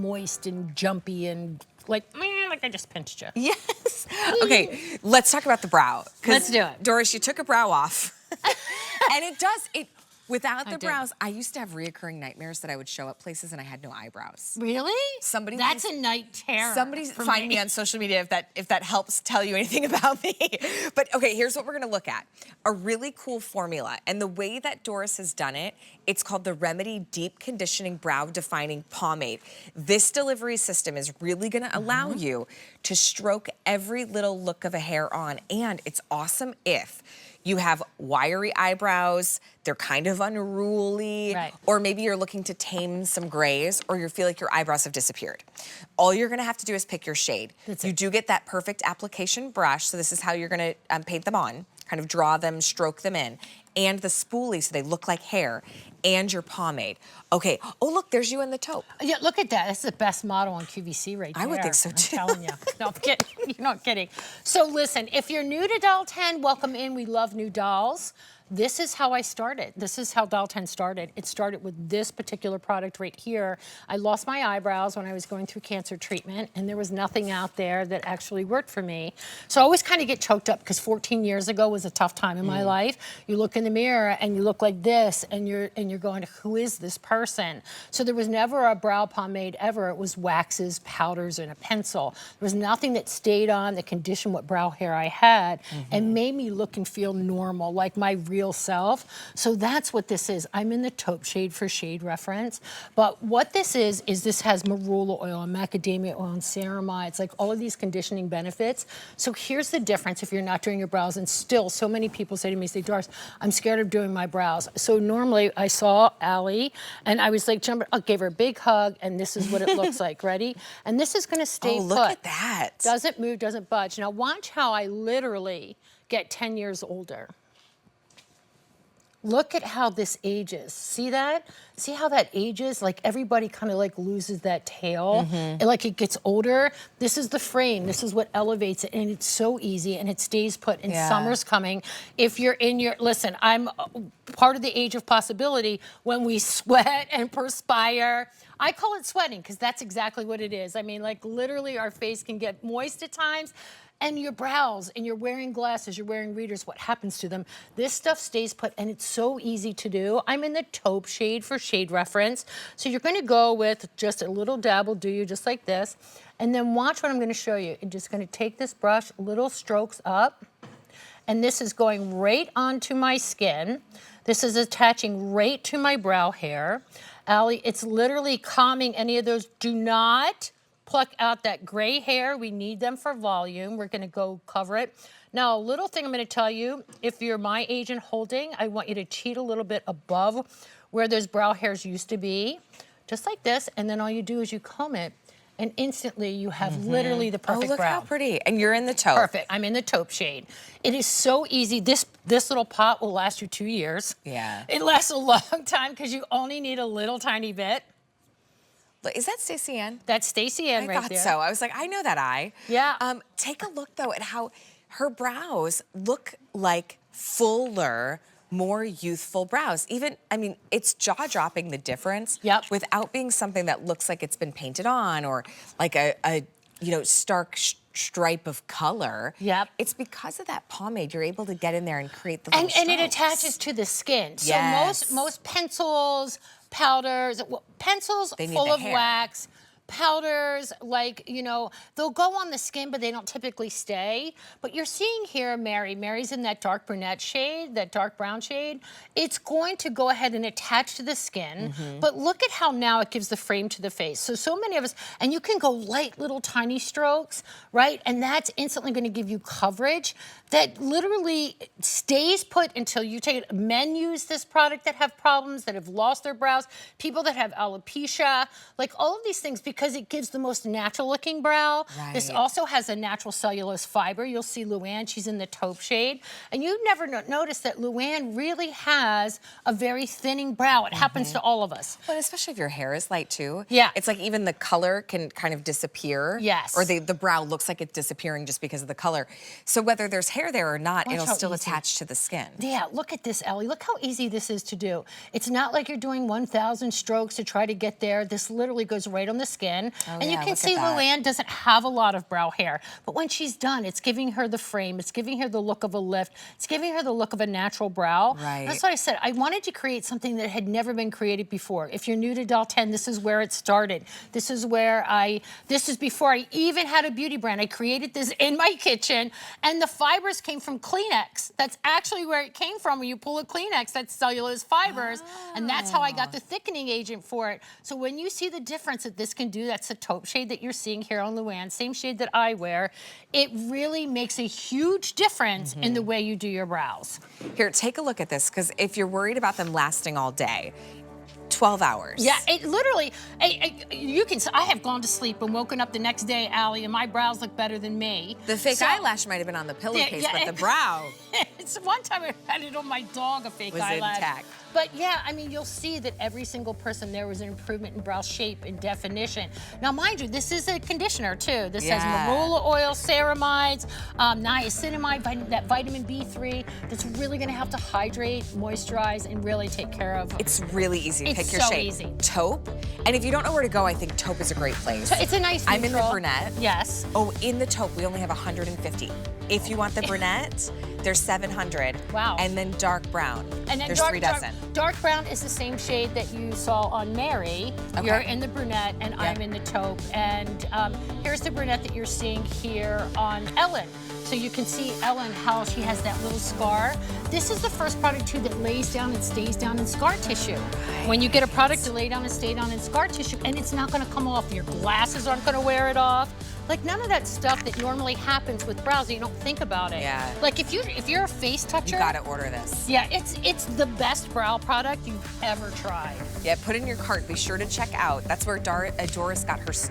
moist and jumpy and like I just pinched you. Yes. Okay, let's talk about the brow. Let's do it. Doris, you took a brow off. And without the brows, I used to have reoccurring nightmares that I would show up places and I had no eyebrows. Really? That's a night terror. Somebody find me on social media if that helps tell you anything about me. But okay, here's what we're gonna look at. A really cool formula. And the way that Doris has done it, it's called the Remedy Deep Conditioning Brow Defining Pomade. This delivery system is really gonna allow you to stroke every little look of a hair on. And it's awesome if you have wiry eyebrows, they're kind of unruly, or maybe you're looking to tame some grays, or you feel like your eyebrows have disappeared. All you're gonna have to do is pick your shade. You do get that perfect application brush, so this is how you're gonna paint them on, kind of draw them, stroke them in, and the spoolie so they look like hair, and your pomade. Okay, oh look, there's you in the taupe. Yeah, look at that. That's the best model on QVC right there. I would think so too. I'm telling you. No, I'm kidding. You're not kidding. So listen, if you're new to Doll 10, welcome in. We love new dolls. This is how I started. This is how Doll 10 started. It started with this particular product right here. I lost my eyebrows when I was going through cancer treatment, and there was nothing out there that actually worked for me. So I always kind of get choked up because 14 years ago was a tough time in my life. You look in the mirror and you look like this, and you're going, who is this person? So there was never a brow pomade ever. It was waxes, powders, and a pencil. There was nothing that stayed on that conditioned what brow hair I had and made me look and feel normal, like my real self. So that's what this is. I'm in the taupe shade for shade reference. But what this is this has marula oil and macadamia oil and ceramides, like all of these conditioning benefits. So here's the difference if you're not doing your brows. And still, so many people say to me, Doris, I'm scared of doing my brows. So normally I saw Allie and I was like, I gave her a big hug, and this is what it looks like. Ready? And this is going to stay put. Look at that. Doesn't move, doesn't budge. Now watch how I literally get 10 years older. Look at how this ages. See that? See how that ages? Like everybody kind of like loses that tail. And like it gets older. This is the frame. This is what elevates it. And it's so easy and it stays put. And summer's coming. If you're in your, listen, I'm part of the age of possibility when we sweat and perspire. I call it sweating because that's exactly what it is. I mean, like literally our face can get moist at times. And your brows, and you're wearing glasses, you're wearing readers, what happens to them? This stuff stays put, and it's so easy to do. I'm in the taupe shade for shade reference. So you're gonna go with just a little dab, will do you just like this. And then watch what I'm gonna show you. I'm just gonna take this brush, little strokes up, and this is going right onto my skin. This is attaching right to my brow hair. Allie, it's literally calming any of those. Do not pluck out that gray hair. We need them for volume. We're gonna go cover it. Now, a little thing I'm gonna tell you, if you're my age and holding, I want you to cheat a little bit above where those brow hairs used to be, just like this, and then all you do is you comb it, and instantly you have literally the perfect brow. Oh, look how pretty. And you're in the taupe. Perfect. I'm in the taupe shade. It is so easy. This little pot will last you 2 years. Yeah. It lasts a long time because you only need a little tiny bit. Is that Stacey Ann? That's Stacey Ann right there. I thought so. I was like, I know that eye. Yeah. Take a look, though, at how her brows look like fuller, more youthful brows. Even, I mean, it's jaw-dropping the difference without being something that looks like it's been painted on or like a stark stripe of color. It's because of that pomade you're able to get in there and create the little and it attaches to the skin. So most pencils, powders, pencils full of wax, powders, like, they'll go on the skin, but they don't typically stay. But you're seeing here Mary's in that dark brunette shade, that dark brown shade. It's going to go ahead and attach to the skin, but look at how now it gives the frame to the face. So many of us, and you can go light little tiny strokes, right? And that's instantly gonna give you coverage that literally stays put until you take it. Men use this product that have problems, that have lost their brows, people that have alopecia, like all of these things, because it gives the most natural looking brow. This also has a natural cellulose fiber. You'll see Luann, she's in the taupe shade. And you never notice that Luann really has a very thinning brow. It happens to all of us. But especially if your hair is light too. Yeah. It's like even the color can kind of disappear. Yes. Or the brow looks like it's disappearing just because of the color. So whether there's hair there or not, it'll still attach to the skin. Yeah, look at this, Ellie. Look how easy this is to do. It's not like you're doing 1,000 strokes to try to get there. This literally goes right on the skin. skin. And you yeah, can look see at that. Luann doesn't have a lot of brow hair, but when she's done, it's giving her the frame, it's giving her the look of a lift, it's giving her the look of a natural brow. Right. That's what I said. I wanted to create something that had never been created before. If you're new to Del 10, this is where it started. This is before I even had a beauty brand. I created this in my kitchen, and the fibers came from Kleenex. That's actually where it came from. When you pull a Kleenex, that's cellulose fibers, and that's how I got the thickening agent for it. So when you see the difference that this can do, that's the taupe shade that you're seeing here on Luann, same shade that I wear, it really makes a huge difference in the way you do your brows. Here, take a look at this, because if you're worried about them lasting all day, 12 hours. Yeah, it literally, I have gone to sleep and woken up the next day, Allie, and my brows look better than me. The fake eyelash might have been on the pillowcase, but the brow. It's one time I had it on my dog, a fake was eyelash. intact. But yeah, I mean, you'll see that every single person, there was an improvement in brow shape and definition. Now, mind you, this is a conditioner too. This has marula oil, ceramides, niacinamide, that vitamin B3 that's really gonna help to hydrate, moisturize, and really take care of. It's really easy to pick your so shape. Easy. Taupe. And if you don't know where to go, I think taupe is a great place. It's a nice I'm in the neutral. brunette. Yes. Oh, in the taupe, we only have 150. If you want the brunette, there's 700. Wow. And then dark brown. And then there's 3 dozen. Dark brown is the same shade that you saw on Mary. Okay. You're in the brunette, and I'm in the taupe. And here's the brunette that you're seeing here on Ellen. So you can see Ellen, how she has that little scar. This is the first product too that lays down and stays down in scar tissue. When you get a product to lay down and stay down in scar tissue, and it's not gonna come off. Your glasses aren't gonna wear it off. Like none of that stuff that normally happens with brows, you don't think about it. Yeah. Like if you're a face toucher, You gotta order this. yeah, it's the best brow product you've ever tried. Yeah, put in your cart. Be sure to check out. That's where Doris got her start.